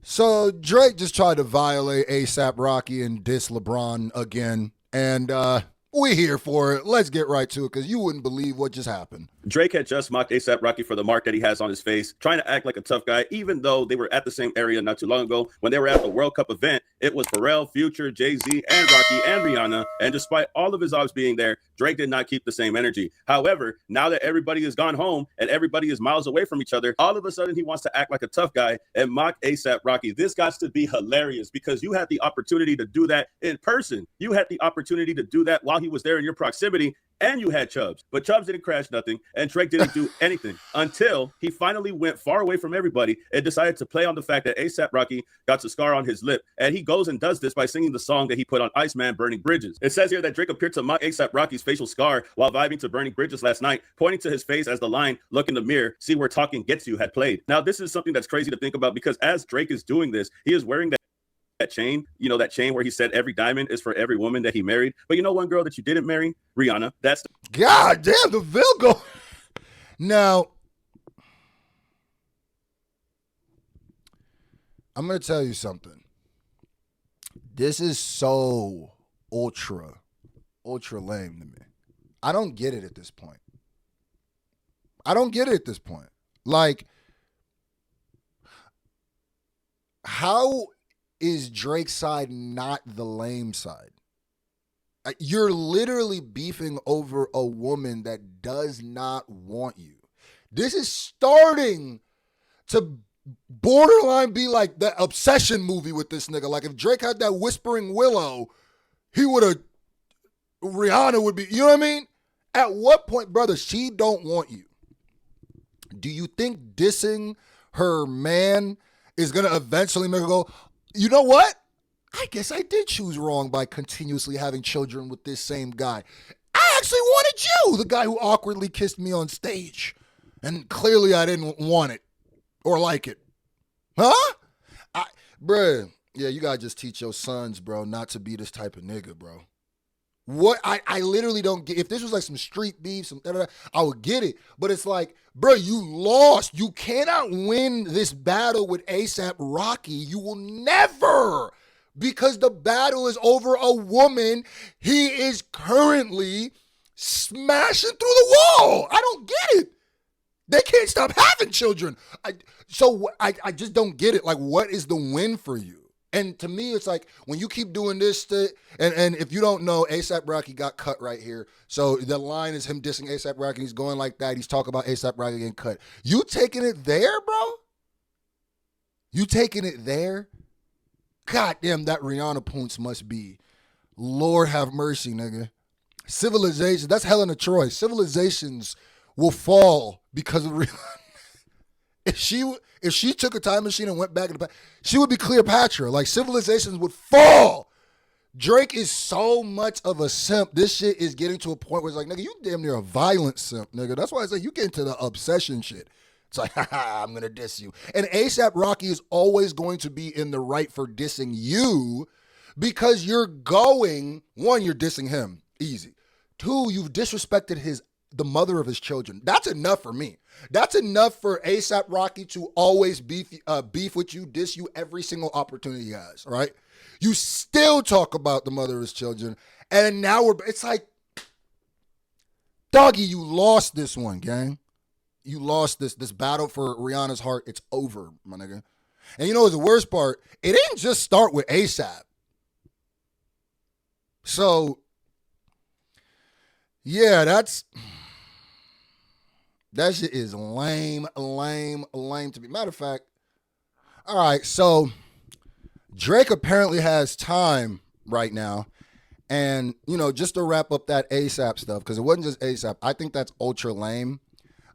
So Drake just tried to violate ASAP Rocky and diss LeBron again, and we here for it. Let's get right to it because you wouldn't believe what just happened. Drake had just mocked ASAP Rocky for the mark that he has on his face, trying to act like a tough guy, even though they were at the same area not too long ago when they were at the World Cup event. It was Pharrell, Future, Jay-Z, and Rocky, and Rihanna. And despite all of his odds being there, Drake did not keep the same energy. However, now that everybody has gone home and everybody is miles away from each other, all of a sudden he wants to act like a tough guy and mock ASAP Rocky. This got to be hilarious because you had the opportunity to do that in person. You had the opportunity to do that while he was there in your proximity. And you had Chubbs, but Chubbs didn't crash nothing, and Drake didn't do anything until he finally went far away from everybody and decided to play on the fact that ASAP Rocky got a scar on his lip, and he goes and does this by singing the song that he put on Iceman, Burning Bridges. It says here that Drake appeared to mock ASAP Rocky's facial scar while vibing to Burning Bridges last night, pointing to his face as the line, "Look in the mirror, see where talking gets you," had played. Now, this is something that's crazy to think about because as Drake is doing this, he is wearing that chain, that chain where he said every diamond is for every woman that he married. But you know one girl that you didn't marry? Rihanna. That's God damn, the Vilgo. Now, I'm going to tell you something. This is so ultra lame to me. I don't get it at this point. Like, how is Drake's side not the lame side? You're literally beefing over a woman that does not want you. This is starting to borderline be like the Obsession movie with this nigga. Like if Drake had that Whispering Willow, Rihanna would be, you know what I mean? At what point, brother, she don't want you? Do you think dissing her man is going to eventually make her go, you know what? I guess I did choose wrong by continuously having children with this same guy. I actually wanted you, the guy who awkwardly kissed me on stage. And clearly I didn't want it or like it. Huh? Bruh, yeah, you gotta just teach your sons, bro, not to be this type of nigga, bro. What? I literally don't get. If this was like some street beef, I would get it. But it's like, bro, you lost. You cannot win this battle with ASAP Rocky. You will never. Because the battle is over a woman he is currently smashing through the wall. I don't get it. They can't stop having children. I just don't get it. Like, what is the win for you? And to me, it's like, when you keep doing this, and if you don't know, A$AP Rocky got cut right here. So the line is him dissing A$AP Rocky. He's going like that. He's talking about A$AP Rocky getting cut. You taking it there, bro? You taking it there? God damn, that Rihanna poonts must be. Lord have mercy, nigga. Civilization, that's Helena Troy. Civilizations will fall because of Rihanna. If she took a time machine and went back in the past, she would be Cleopatra. Like, civilizations would fall. Drake is so much of a simp. This shit is getting to a point where it's like, nigga, you damn near a violent simp, nigga. That's why I say you get into the obsession shit. It's like, I'm going to diss you. And A$AP Rocky is always going to be in the right for dissing you because you're dissing him. Easy. Two, you've disrespected the mother of his children. That's enough for me. That's enough for A$AP Rocky to always beef with you, diss you every single opportunity he has, right? You still talk about the mother of his children, and now it's like, doggy, you lost this one, gang. You lost this battle for Rihanna's heart. It's over, my nigga. And you know what's the worst part? It didn't just start with ASAP. So, yeah, that shit is lame to me. Matter of fact, all right, so Drake apparently has time right now. And, just to wrap up that ASAP stuff, because it wasn't just ASAP, I think that's ultra lame.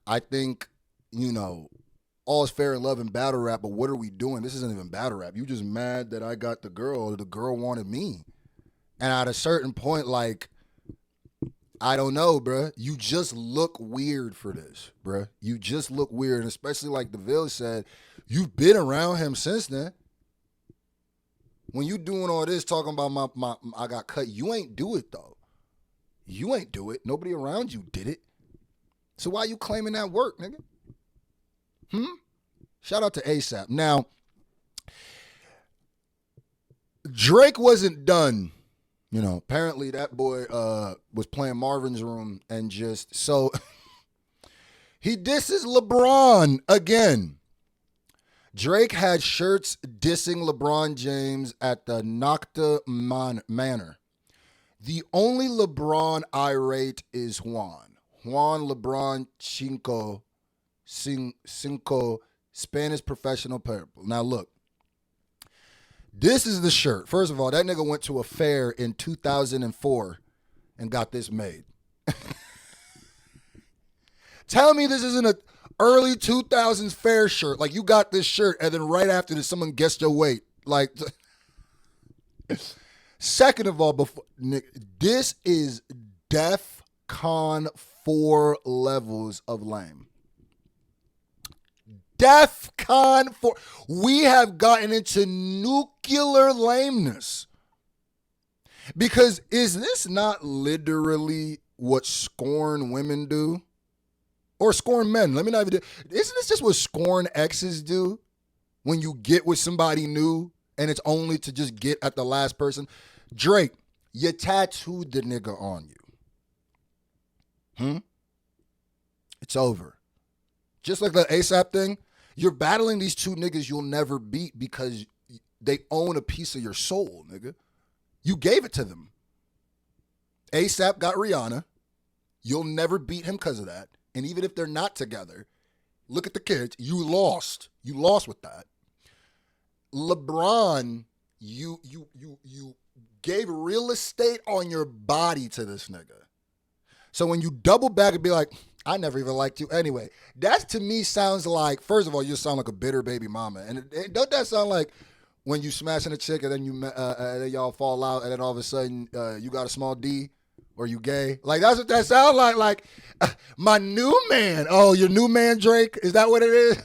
I think, all is fair in love and battle rap, but what are we doing? This isn't even battle rap. You just mad that I got the girl, or the girl wanted me. And at a certain point, like, I don't know, bruh. You just look weird for this, bruh. You just look weird. And especially like DeVille said, you've been around him since then. When you doing all this, talking about my I got cut, you ain't do it, though. You ain't do it. Nobody around you did it. So why you claiming that work, nigga? Shout out to ASAP. Now, Drake wasn't done. You know, apparently that boy was playing Marvin's Room and just so he disses LeBron again. Drake had shirts dissing LeBron James at the Nocta Manor. The only LeBron irate is Juan. Juan LeBron Cinco, Spanish professional purple. Now look, this is the shirt. First of all, that nigga went to a fair in 2004 and got this made. Tell me this isn't a early 2000s fair shirt. Like, you got this shirt and then right after this, someone guessed your weight. Like, second of all, this is DEF CON 4 levels of lame. DEF CON 4. We have gotten into nuclear lameness. Because is this not literally what scorn women do? Or scorn men? Let me not even do. Isn't this just what scorn exes do? When you get with somebody new and it's only to just get at the last person. Drake, you tattooed the nigga on you. It's over. Just like the ASAP thing, you're battling these two niggas you'll never beat because they own a piece of your soul, nigga. You gave it to them. ASAP got Rihanna. You'll never beat him because of that. And even if they're not together, look at the kids. You lost. You lost with that. LeBron, you gave real estate on your body to this nigga. So when you double back and be like, I never even liked you anyway, that to me sounds like, first of all, you sound like a bitter baby mama. And don't that sound like when you smashing a chick and then then y'all fall out and then all of a sudden you got a small D? Or you gay? Like, that's what that sounds like. Like, my new man. Oh, your new man, Drake? Is that what it is?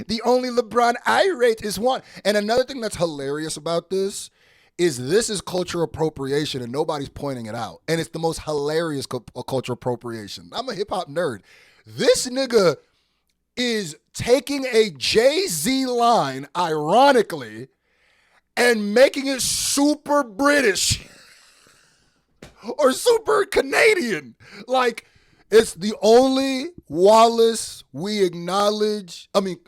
The only LeBron irate is one. And another thing that's hilarious about this is cultural appropriation and nobody's pointing it out. And it's the most hilarious cultural appropriation. I'm a hip-hop nerd. This nigga is taking a Jay-Z line, ironically, and making it super British. Or super Canadian. Like, it's the only Wallace we acknowledge. I mean,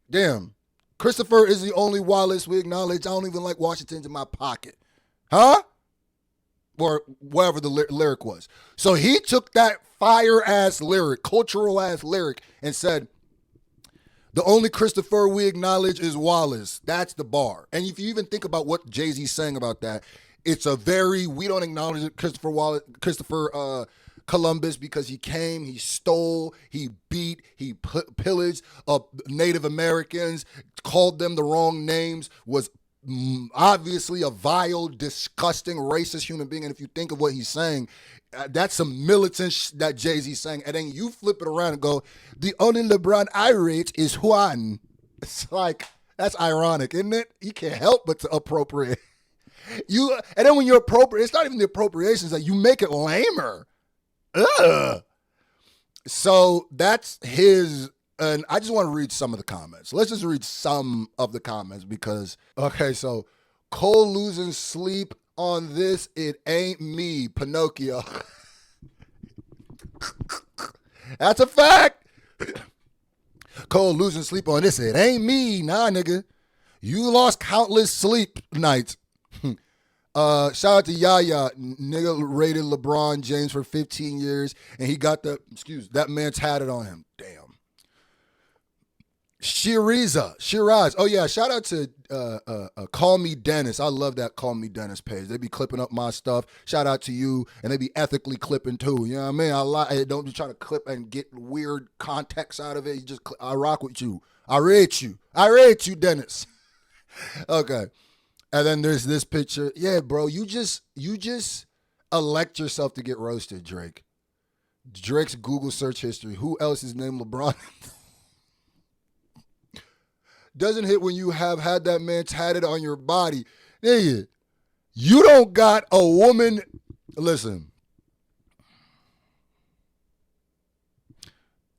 damn. Christopher is the only Wallace we acknowledge. I don't even like Washington's in my pocket. Huh? Or whatever the lyric was. So he took that fire-ass lyric, cultural-ass lyric, and said, the only Christopher we acknowledge is Wallace. That's the bar. And if you even think about what Jay-Z's saying about that, it's a very, we don't acknowledge Christopher Columbus because he came, he stole, he beat, he pillaged Native Americans, called them the wrong names, was obviously a vile, disgusting, racist human being. And if you think of what he's saying, that's some militant that Jay-Z's saying. And then you flip it around and go, the only LeBron irate is Juan. It's like, that's ironic, isn't it? You can't help but to appropriate. And then when you appropriate, it's not even the appropriations, like you make it lamer. Ugh. So that's his, and I just want to read some of the comments. Let's just read some of the comments because, okay, so Cole losing sleep on this, it ain't me, Pinocchio. That's a fact. Cole losing sleep on this, it ain't me, nah, nigga. You lost countless sleep nights. Shout out to Yaya, nigga rated LeBron James for 15 years, and he got that man tatted on him. Damn. Shiraz. Oh yeah, shout out to Call Me Dennis. I love that Call Me Dennis page. They be clipping up my stuff. Shout out to you, and they be ethically clipping too. You know what I mean? I don't be trying to clip and get weird context out of it. You just, I rock with you. I rate you, Dennis. Okay. And then there's this picture. Yeah, bro, you just elect yourself to get roasted, Drake. Drake's Google search history. Who else is named LeBron? Doesn't hit when you have had that man tatted on your body. Nigga, you don't got a woman. Listen.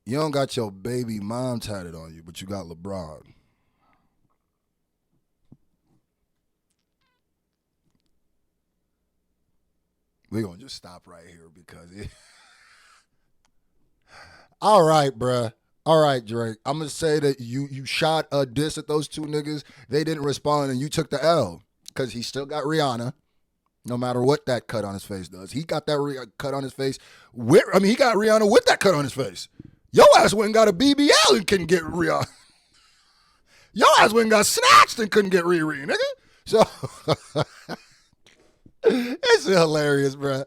You don't got your baby mom tatted on you, but you got LeBron. We're going to just stop right here because all right, bruh. All right, Drake. I'm going to say that you shot a diss at those two niggas. They didn't respond, and you took the L because he still got Rihanna. No matter what that cut on his face does. He got that cut on his face. He got Rihanna with that cut on his face. Yo ass went and got a BBL and couldn't get Rihanna. Yo ass went and got snatched and couldn't get Riri, nigga. So, it's hilarious, bruh.